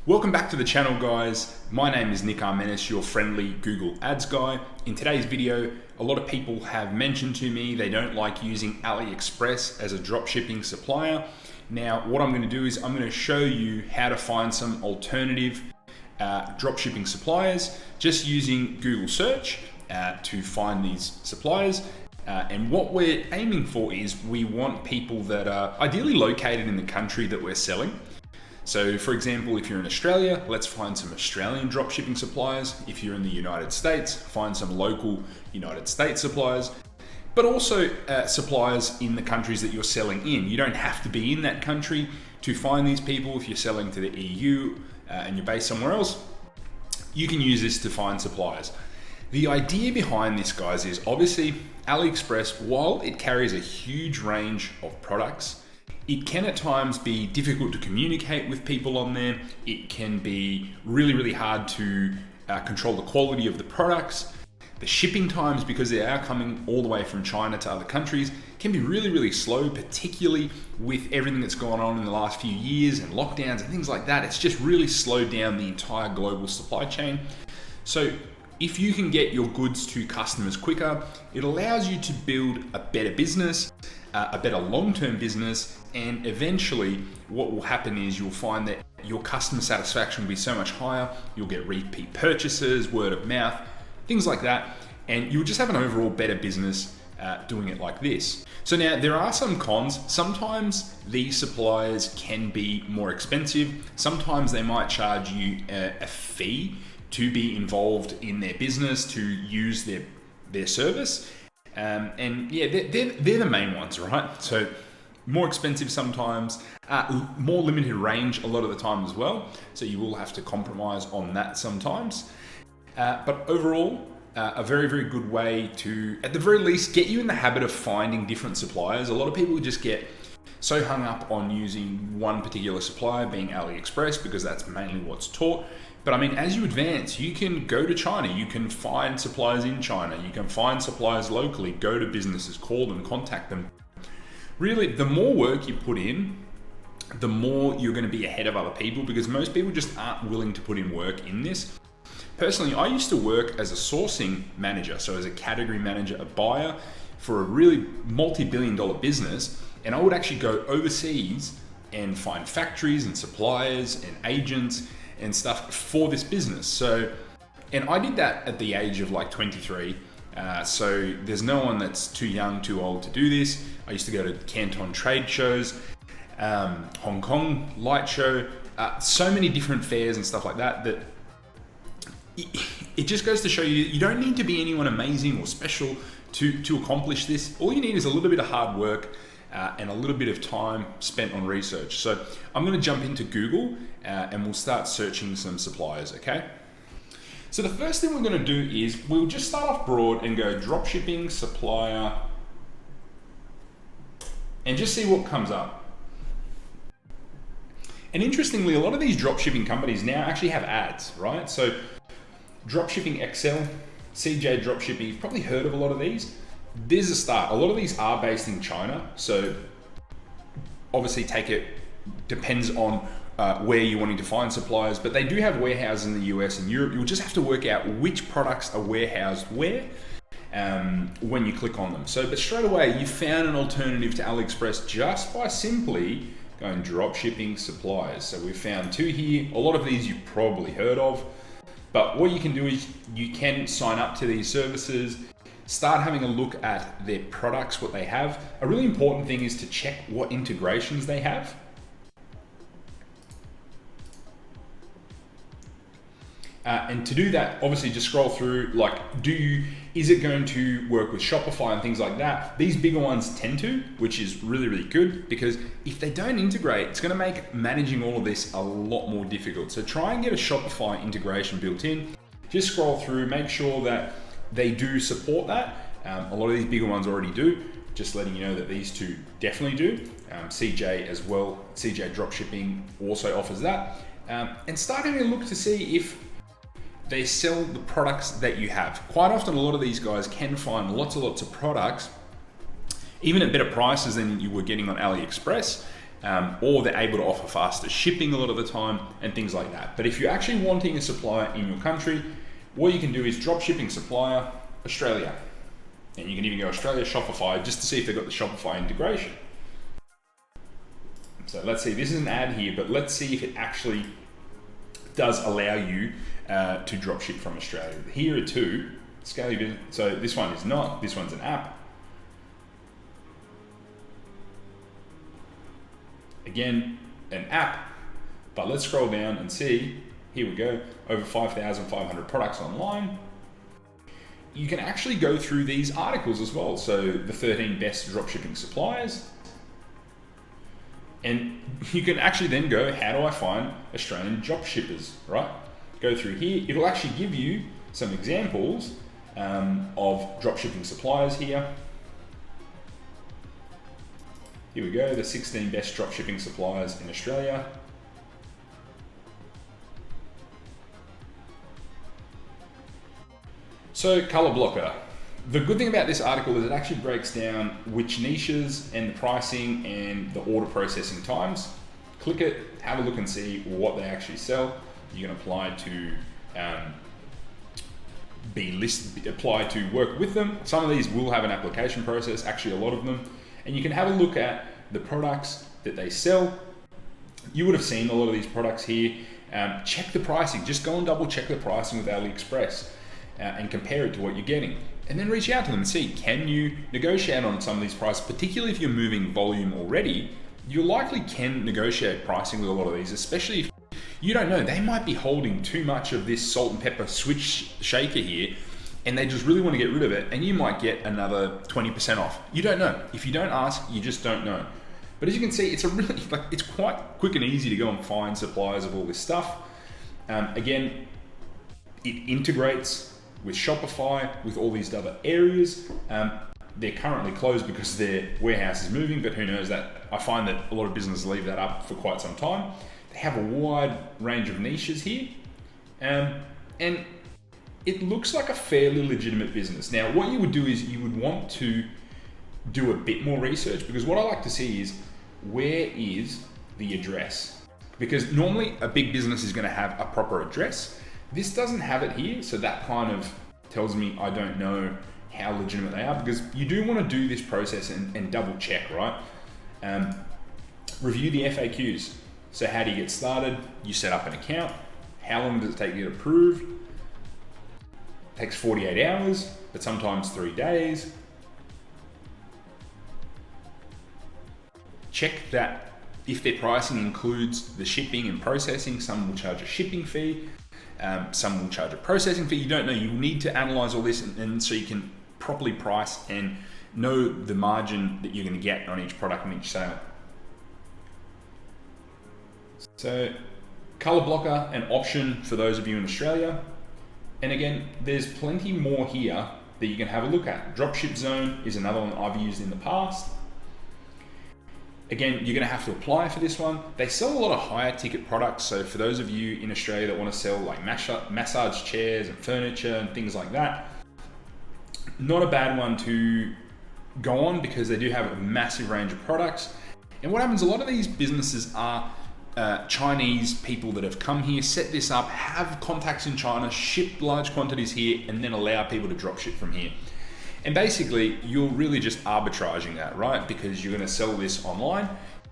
Welcome back to the channel, guys. My name is Nick Armenis, your friendly Google Ads guy. In today's video, a lot of people have mentioned to me they don't like using AliExpress as a dropshipping supplier. Now, what I'm going to do is I'm going to show you how to find some alternative dropshipping suppliers just using Google search to find these suppliers. And what we're aiming for is we want people that are ideally located in the country that we're selling. So for example, if you're in Australia, let's find some Australian dropshipping suppliers. If you're in the United States, find some local United States suppliers, but also suppliers in the countries that you're selling in. You don't have to be in that country to find these people. If you're selling to the EU and you're based somewhere else, you can use this to find suppliers. The idea behind this, guys, is obviously AliExpress, while it carries a huge range of products, it can at times be difficult to communicate with people on there. It can be really hard to control the quality of the products. The shipping times, because they are coming all the way from China to other countries, can be really slow, particularly with everything that's gone on in the last few years and lockdowns and things like that. It's just really slowed down the entire global supply chain. So if you can get your goods to customers quicker, it allows you to build a better business, a better long-term business, and eventually what will happen is you'll find that your customer satisfaction will be so much higher. You'll get repeat purchases, word of mouth, things like that, and you'll just have an overall better business doing it like this. So now there are some cons. Sometimes these suppliers can be more expensive. Sometimes they might charge you a fee to be involved in their business, to use their service. And yeah, they're the main ones, right? So more expensive sometimes, more limited range a lot of the time as well. So you will have to compromise on that sometimes. But overall, a very good way to, at the very least, get you in the habit of finding different suppliers. A lot of people just get so hung up on using one particular supplier, being AliExpress, because that's mainly what's taught. But I mean, as you advance, you can go to China, you can find suppliers in China, you can find suppliers locally, go to businesses, call them, contact them. Really, the more work you put in, the more you're going to be ahead of other people, because most people just aren't willing to put in work in this. Personally, I used to work as a sourcing manager, so as a category manager, a buyer for a really multi-billion-dollar business, and I would actually go overseas and find factories and suppliers and agents and stuff for this business. So, and I did that at the age of like 23. So there's no one that's too young, too old to do this. I used to go to Canton trade shows, Hong Kong light show, so many different fairs and stuff like that, that it just goes to show you, you don't need to be anyone amazing or special to accomplish this. All you need is a little bit of hard work and a little bit of time spent on research. So I'm going to jump into Google and we'll start searching some suppliers, okay? So the first thing we're going to do is we'll just start off broad and go dropshipping supplier and just see what comes up. And interestingly, a lot of these dropshipping companies now actually have ads, right? So Dropshipping XL, CJ Dropshipping, you've probably heard of a lot of these. There's a start. A lot of these are based in China, so obviously depends on where you're wanting to find suppliers, but they do have warehouses in the US and Europe. You'll just have to work out which products are warehoused where when you click on them. So, but straight away, you found an alternative to AliExpress just by simply going dropshipping suppliers. So we've found two here. A lot of these you've probably heard of, but what you can do is you can sign up to these services, start having a look at their products, what they have. A really important thing is to check what integrations they have. And to do that, obviously just scroll through, like, is it going to work with Shopify and things like that? These bigger ones tend to, which is really good, because if they don't integrate, it's going to make managing all of this a lot more difficult. So try and get a Shopify integration built in. Just scroll through, make sure that they do support that. A lot of these bigger ones already do. Just letting you know that these two definitely do. CJ as well, CJ Dropshipping also offers that. And start having a look to see if they sell the products that you have. Quite often, a lot of these guys can find lots of products, even at better prices than you were getting on AliExpress. or they're able to offer faster shipping a lot of the time and things like that. But if you're actually wanting a supplier in your country, what you can do is drop shipping supplier, Australia. And you can even go Australia, Shopify, just to see if they've got the Shopify integration. So let's see, this is an ad here, but let's see if it actually does allow you to drop ship from Australia. Here are two, scale your business. So this one is not, this one's an app. Again, an app, but let's scroll down and see, here we go, over 5,500 products online. You can actually go through these articles as well. So the 13 best dropshipping suppliers. And you can actually then go, how do I find Australian dropshippers, right? Go through here, it'll actually give you some examples of dropshipping suppliers here. Here we go, the 16 best dropshipping suppliers in Australia. So Color Blocker. The good thing about this article is it actually breaks down which niches and the pricing and the order processing times. Click it, have a look and see what they actually sell. You can apply to apply to work with them. Some of these will have an application process, actually a lot of them. And you can have a look at the products that they sell. You would have seen a lot of these products here. Check the pricing, just go and double check the pricing with AliExpress and compare it to what you're getting. And then reach out to them and see, can you negotiate on some of these prices, particularly if you're moving volume already, you likely can negotiate pricing with a lot of these, especially if you don't know, they might be holding too much of this salt and pepper switch shaker here and they just really want to get rid of it, and you might get another 20% off. You don't know. If you don't ask, you just don't know. But as you can see, it's it's quite quick and easy to go and find suppliers of all this stuff. Again, it integrates with Shopify, with all these other areas. They're currently closed because their warehouse is moving, but who knows that? I find that a lot of businesses leave that up for quite some time. They have a wide range of niches here. And it looks like a fairly legitimate business. Now, what you would do is you would want to do a bit more research, because what I like to see is, where is the address? Because normally a big business is going to have a proper address. This doesn't have it here, so that kind of tells me I don't know how legitimate they are, because you do want to do this process and double check, right? Review the FAQs. So how do you get started? You set up an account. How long does it take you to get approved? It takes 48 hours, but sometimes 3 days. Check that if their pricing includes the shipping and processing. Some will charge a shipping fee, some will charge a processing fee. You don't know. You need to analyze all this, and so you can properly price and know the margin that you're going to get on each product and each sale. So color blocker, an option for those of you in Australia. And again, there's plenty more here that you can have a look at. Dropship Zone is another one that I've used in the past. Again, you're going to have to apply for this one. They sell a lot of higher ticket products. So for those of you in Australia that want to sell like massage chairs and furniture and things like that, not a bad one to go on, because they do have a massive range of products. And what happens, a lot of these businesses are Chinese people that have come here, set this up, have contacts in China, ship large quantities here, and then allow people to drop ship from here. And basically, you're really just arbitraging that, right? Because you're going to sell this online,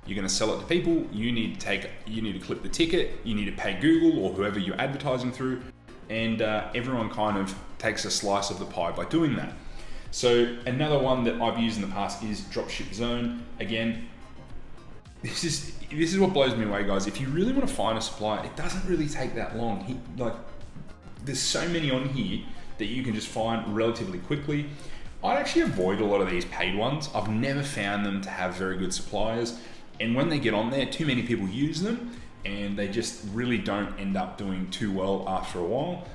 you're going to sell it to people. You need to clip the ticket, you need to pay Google or whoever you're advertising through, and everyone kind of takes a slice of the pie by doing that. So another one that I've used in the past is Dropship Zone. Again, this is what blows me away, guys. If you really want to find a supplier, it doesn't really take that long. There's so many on here that you can just find relatively quickly. I'd actually avoid a lot of these paid ones. I've never found them to have very good suppliers. And when they get on there, too many people use them and they just really don't end up doing too well after a while.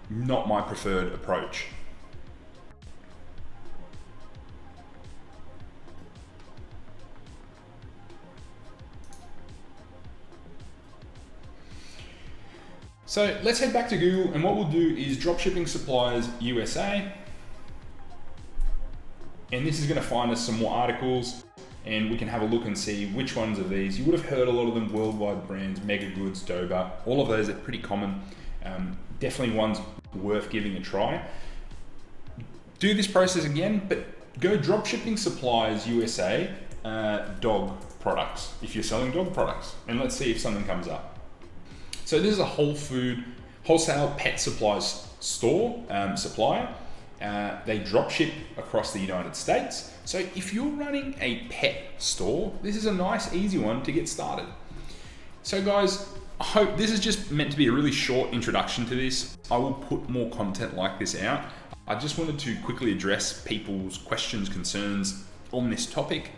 Not my preferred approach. So let's head back to Google, and what we'll do is Dropshipping Suppliers USA. And this is going to find us some more articles, and we can have a look and see which ones of these. You would have heard a lot of them, Worldwide Brands, Mega Goods, Doba, all of those are pretty common. Definitely ones worth giving a try. Do this process again, but go Dropshipping Supplies USA, dog products, if you're selling dog products, and let's see if something comes up. So this is a wholesale pet supplies store, supplier. They drop ship across the United States. So if you're running a pet store, this is a nice, easy one to get started. So guys, I hope this is just meant to be a really short introduction to this. I will put more content like this out. I just wanted to quickly address people's questions, concerns on this topic.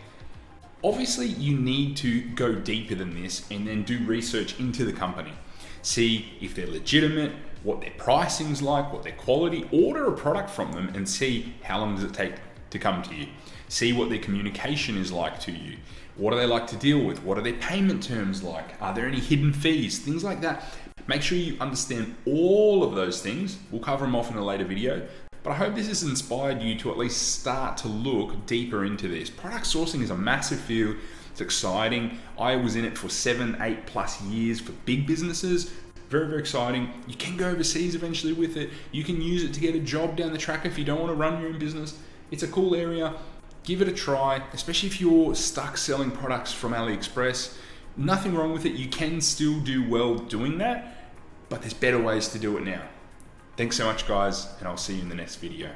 Obviously, you need to go deeper than this and then do research into the company. See if they're legitimate, what their pricing's like, what their quality, order a product from them and see how long does it take to come to you. See what their communication is like to you. What do they like to deal with? What are their payment terms like? Are there any hidden fees? Things like that. Make sure you understand all of those things. We'll cover them off in a later video. But I hope this has inspired you to at least start to look deeper into this. Product sourcing is a massive field. It's exciting. I was in it for 7, 8+ years for big businesses. Very, very exciting. You can go overseas eventually with it. You can use it to get a job down the track if you don't want to run your own business. It's a cool area. Give it a try, especially if you're stuck selling products from AliExpress. Nothing wrong with it. You can still do well doing that, but there's better ways to do it now. Thanks so much, guys, and I'll see you in the next video.